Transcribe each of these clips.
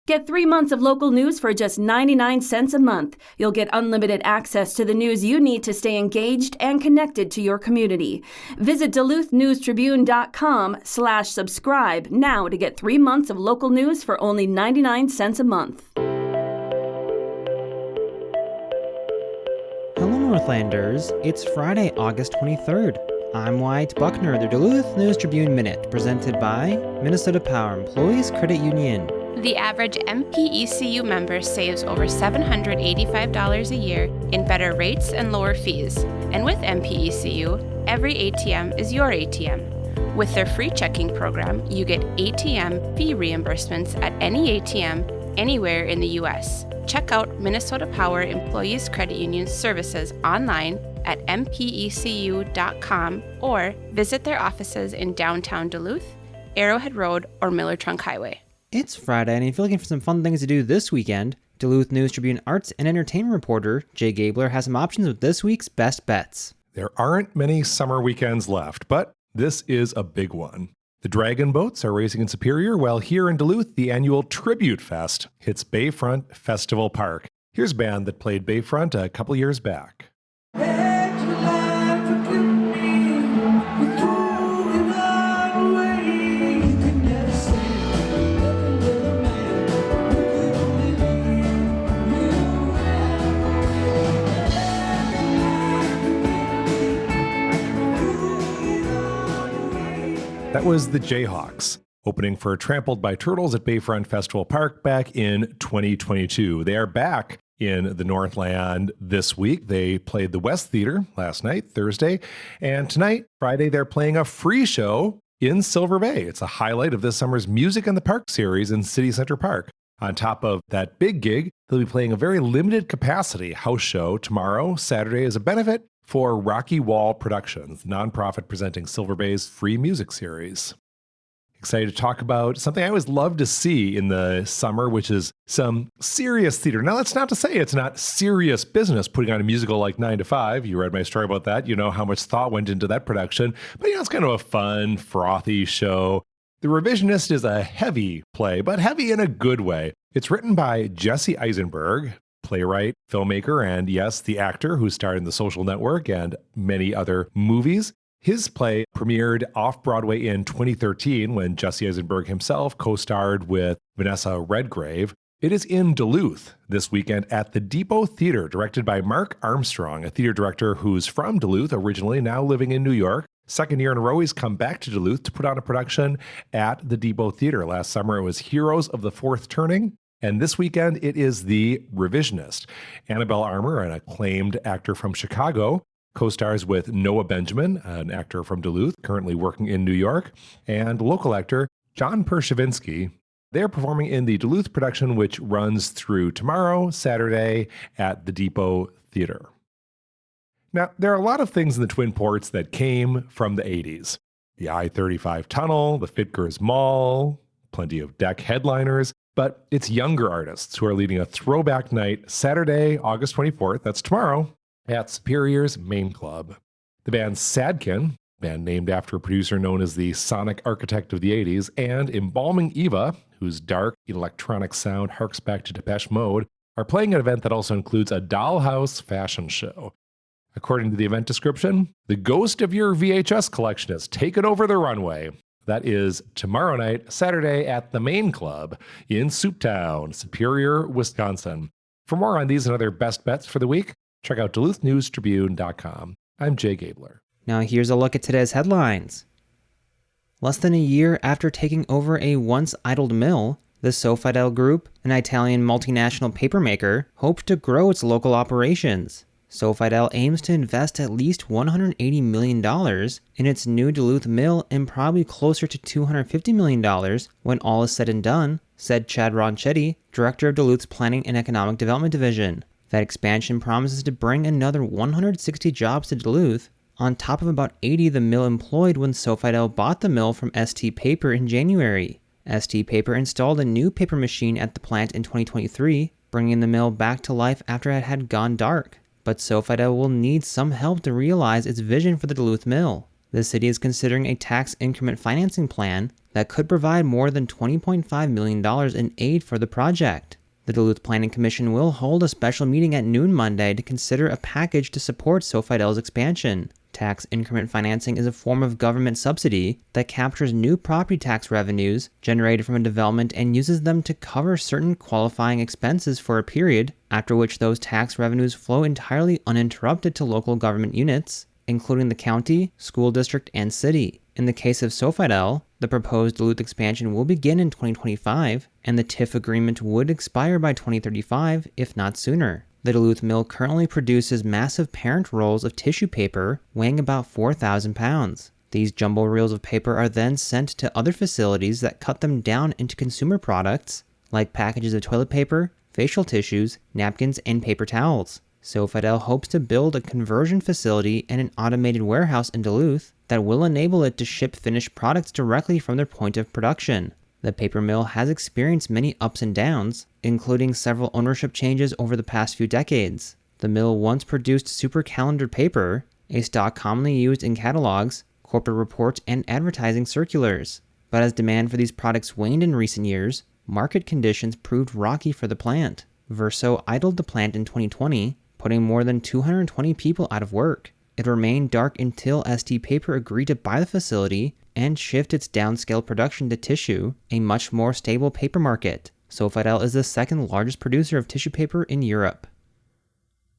Get 3 months of local news for just 99 cents a month. You'll get unlimited access to the news you need to stay engaged and connected to your community. Visit DuluthNewsTribune.com/subscribe now to get 3 months of local news for only 99 cents a month. Hello, Northlanders. It's Friday, August 23rd. I'm Wyatt Buckner, the Duluth News Tribune Minute, presented by Minnesota Power Employees Credit Union. The average MPECU member saves over $785 a year in better rates and lower fees. And with MPECU, every ATM is your ATM. With their free checking program, you get ATM fee reimbursements at any ATM anywhere in the U.S. Check out Minnesota Power Employees Credit Union's services online at mpecu.com or visit their offices in downtown Duluth, Arrowhead Road, or Miller Trunk Highway. It's Friday, and if you're looking for some fun things to do this weekend, Duluth News Tribune arts and entertainment reporter Jay Gabler has some options with this week's best bets. There aren't many summer weekends left, but this is a big one. The Dragon Boats are racing in Superior, while here in Duluth, the annual Tribute Fest hits Bayfront Festival Park. Here's a band that played Bayfront a couple years back. That was the Jayhawks, opening for Trampled by Turtles at Bayfront Festival Park back in 2022. They are back in the Northland this week. They played the West Theater last night, Thursday, and tonight, Friday, they're playing a free show in Silver Bay. It's a highlight of this summer's Music in the Park series in City Center Park. On top of that big gig, they'll be playing a very limited capacity house show tomorrow, Saturday, as a benefit for Rocky Wall Productions, nonprofit presenting Silver Bay's free music series. Excited to talk about something I always love to see in the summer, which is some serious theater. Now, that's not to say it's not serious business putting on a musical like 9 to 5. You read my story about that. You know how much thought went into that production. But, it's kind of a fun, frothy show. The Revisionist is a heavy play, but heavy in a good way. It's written by Jesse Eisenberg, playwright, filmmaker, and yes, the actor who starred in The Social Network and many other movies. His play premiered off-Broadway in 2013 when Jesse Eisenberg himself co-starred with Vanessa Redgrave. It is in Duluth this weekend at the Depot Theater, directed by Mark Armstrong, a theater director who's from Duluth originally, now living in New York. Second year in a row, he's come back to Duluth to put on a production at the Depot Theater. Last summer, it was Heroes of the Fourth Turning. And this weekend, it is The Revisionist. Annabelle Armour, an acclaimed actor from Chicago, co-stars with Noah Benjamin, an actor from Duluth, currently working in New York, and local actor John Pershavinsky. They're performing in the Duluth production, which runs through tomorrow, Saturday, at the Depot Theater. Now, there are a lot of things in the Twin Ports that came from the 80s. The I-35 tunnel, the Fitkers Mall, plenty of deck headliners. But it's younger artists who are leading a throwback night Saturday, August 24th, that's tomorrow, at Superior's Main Club. The band Sadkin, band named after a producer known as the sonic architect of the 80s, and Embalming Eva, whose dark electronic sound harks back to Depeche Mode, are playing an event that also includes a dollhouse fashion show. According to the event description, the ghost of your VHS collection has taken over the runway. That is tomorrow night, Saturday, at the Main Club in Souptown, Superior, Wisconsin. For more on these and other best bets for the week, check out DuluthNewsTribune.com. I'm Jay Gabler. Now here's a look at today's headlines. Less than a year after taking over a once idled mill, the Sofidel Group, an Italian multinational papermaker, hoped to grow its local operations. Sofidel aims to invest at least $180 million in its new Duluth mill and probably closer to $250 million when all is said and done, said Chad Ronchetti, director of Duluth's Planning and Economic Development Division. That expansion promises to bring another 160 jobs to Duluth, on top of about 80 the mill employed when Sofidel bought the mill from ST Paper in January. ST Paper installed a new paper machine at the plant in 2023, bringing the mill back to life after it had gone dark. But Sofidel will need some help to realize its vision for the Duluth mill. The city is considering a tax increment financing plan that could provide more than $20.5 million in aid for the project. The Duluth Planning Commission will hold a special meeting at noon Monday to consider a package to support Sofidel's expansion. Tax increment financing is a form of government subsidy that captures new property tax revenues generated from a development and uses them to cover certain qualifying expenses for a period, after which those tax revenues flow entirely uninterrupted to local government units, including the county, school district, and city. In the case of Sofidel, the proposed Duluth expansion will begin in 2025, and the TIF agreement would expire by 2035, if not sooner. The Duluth mill currently produces massive parent rolls of tissue paper weighing about 4,000 pounds. These jumbo reels of paper are then sent to other facilities that cut them down into consumer products, like packages of toilet paper, facial tissues, napkins, and paper towels. Sofidel hopes to build a conversion facility and an automated warehouse in Duluth that will enable it to ship finished products directly from their point of production. The paper mill has experienced many ups and downs, including several ownership changes over the past few decades. The mill once produced super calendar paper, a stock commonly used in catalogs, corporate reports, and advertising circulars. But as demand for these products waned in recent years, market conditions proved rocky for the plant. Verso idled the plant in 2020, putting more than 220 people out of work. It remained dark until ST Paper agreed to buy the facility and shift its downscale production to tissue, a much more stable paper market. Sofidel is the second largest producer of tissue paper in Europe.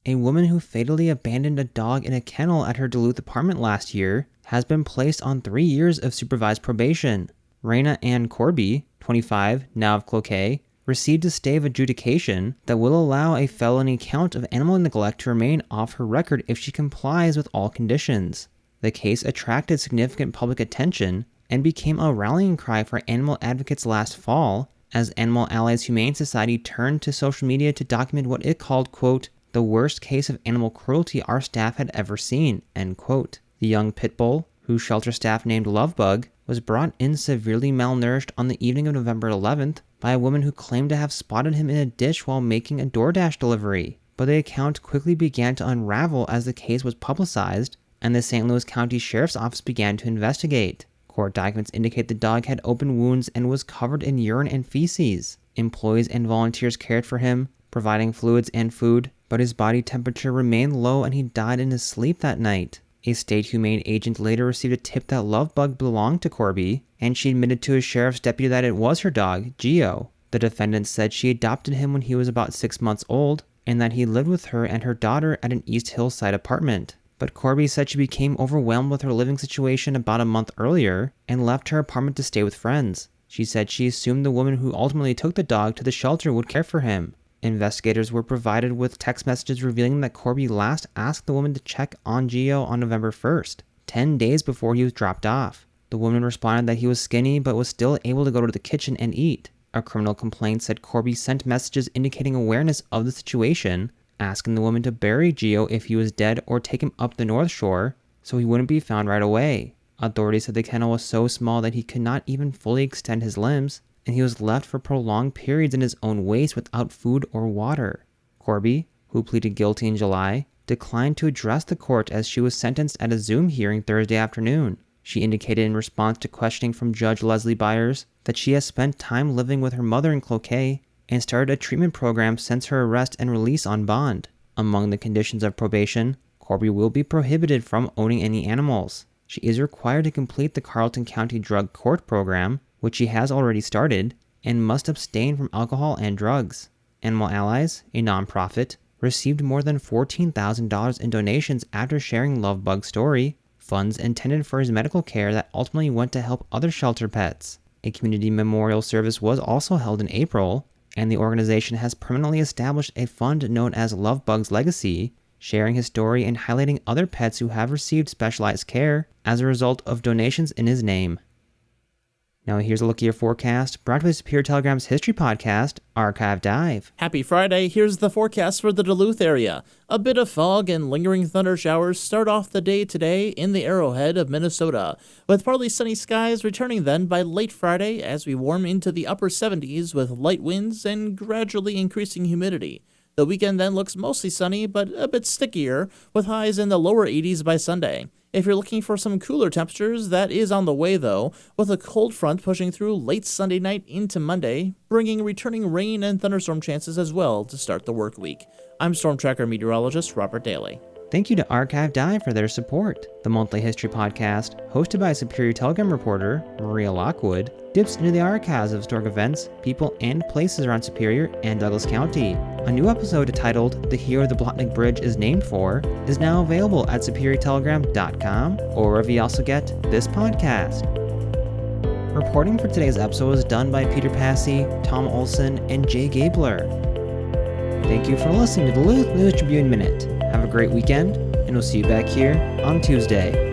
A woman who fatally abandoned a dog in a kennel at her Duluth apartment last year has been placed on 3 years of supervised probation. Raina Ann Corby, 25, now of Cloquet, received a stay of adjudication that will allow a felony count of animal neglect to remain off her record if she complies with all conditions. The case attracted significant public attention and became a rallying cry for animal advocates last fall, as Animal Allies Humane Society turned to social media to document what it called, quote, the worst case of animal cruelty our staff had ever seen, end quote. The young pit bull, who shelter staff named Lovebug, was brought in severely malnourished on the evening of November 11th by a woman who claimed to have spotted him in a ditch while making a DoorDash delivery. But the account quickly began to unravel as the case was publicized, and the St. Louis County Sheriff's Office began to investigate. Court documents indicate the dog had open wounds and was covered in urine and feces. Employees and volunteers cared for him, providing fluids and food, but his body temperature remained low and he died in his sleep that night. A state humane agent later received a tip that Lovebug belonged to Corby, and she admitted to a sheriff's deputy that it was her dog, Geo. The defendant said she adopted him when he was about 6 months old, and that he lived with her and her daughter at an East Hillside apartment. But Corby said she became overwhelmed with her living situation about a month earlier and left her apartment to stay with friends. She said she assumed the woman who ultimately took the dog to the shelter would care for him. Investigators were provided with text messages revealing that Corby last asked the woman to check on Geo on November 1st, 10 days before he was dropped off. The woman responded that he was skinny but was still able to go to the kitchen and eat. A criminal complaint said Corby sent messages indicating awareness of the situation, asking the woman to bury Geo if he was dead or take him up the North Shore so he wouldn't be found right away. Authorities said the kennel was so small that he could not even fully extend his limbs, and he was left for prolonged periods in his own waste without food or water. Corby, who pleaded guilty in July, declined to address the court as she was sentenced at a Zoom hearing Thursday afternoon. She indicated in response to questioning from Judge Leslie Byers that she has spent time living with her mother in Cloquet and started a treatment program since her arrest and release on bond. Among the conditions of probation, Corby will be prohibited from owning any animals. She is required to complete the Carleton County Drug Court program, which she has already started, and must abstain from alcohol and drugs. Animal Allies, a nonprofit, received more than $14,000 in donations after sharing Lovebug's story, funds intended for his medical care that ultimately went to help other shelter pets. A community memorial service was also held in April, and the organization has permanently established a fund known as Lovebug's Legacy, sharing his story and highlighting other pets who have received specialized care as a result of donations in his name. Now here's a look at your forecast, brought to you by Superior Telegram's history podcast, Archive Dive. Happy Friday, here's the forecast for the Duluth area. A bit of fog and lingering thunder showers start off the day today in the Arrowhead of Minnesota, with partly sunny skies returning then by late Friday as we warm into the upper 70s with light winds and gradually increasing humidity. The weekend then looks mostly sunny, but a bit stickier, with highs in the lower 80s by Sunday. If you're looking for some cooler temperatures, that is on the way though, with a cold front pushing through late Sunday night into Monday, bringing returning rain and thunderstorm chances as well to start the work week. I'm Storm Tracker meteorologist Robert Daly. Thank you to Archive Dive for their support. The monthly history podcast, hosted by Superior Telegram reporter Maria Lockwood, dips into the archives of historic events, people, and places around Superior and Douglas County. A new episode titled The Hero the Blotnick Bridge is Named For is now available at superiortelegram.com or wherever you also get this podcast. Reporting for today's episode was done by Peter Passy, Tom Olson, and Jay Gabler. Thank you for listening to the Duluth News Tribune Minute. Have a great weekend, and we'll see you back here on Tuesday.